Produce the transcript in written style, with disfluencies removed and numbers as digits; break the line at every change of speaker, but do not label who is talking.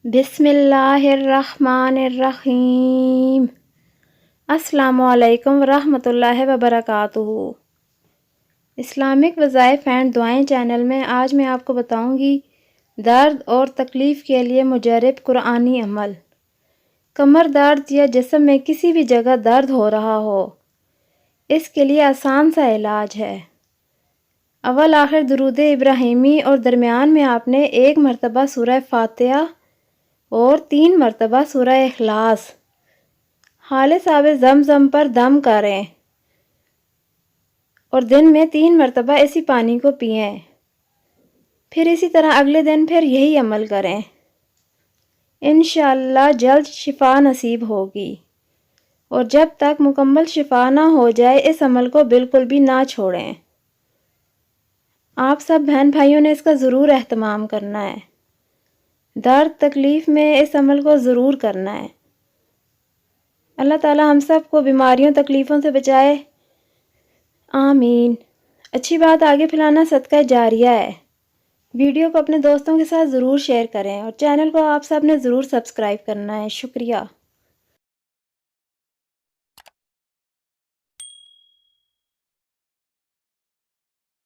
बिस्मिल्लाहिर्रहमानिर्रहीम। अस्सलामुअलैकुम वरहमतुल्लाहि वबरकातुहू। इस्लामिक वज़ाइफ़ एंड दुआएं चैनल में आज मैं आपको बताऊंगी दर्द और तकलीफ़ के लिए मुजर्रब कुरानी अमल। कमर दर्द या जिस्म में किसी भी जगह दर्द हो रहा हो, इसके लिए आसान सा इलाज है। अव्वल आखिर दुरूद इब्राहिमी और दरमियान में आपने 1 मरतबा सूरह फातिहा और 3 मरतबा सूरह इखलास खालिस आब ज़मज़म पर दम करें और दिन में 3 मरतबा इसी पानी को पिएं। फिर इसी तरह अगले दिन फिर यही अमल करें। इंशाअल्लाह जल्द शिफा नसीब होगी। और जब तक मुकम्मल शिफा ना हो जाए इस अमल को बिल्कुल भी ना छोड़ें। आप सब बहन भाइयों ने इसका ज़रूर एहतमाम करना है। दर्द तकलीफ़ में इस अमल को ज़रूर करना है। अल्लाह ताला हम सब को बीमारियों तकलीफ़ों से बचाए, आमीन। अच्छी बात आगे फैलाना सदका जारिया है। वीडियो को अपने दोस्तों के साथ ज़रूर शेयर करें और चैनल को आप सब ने ज़रूर सब्सक्राइब करना है। शुक्रिया।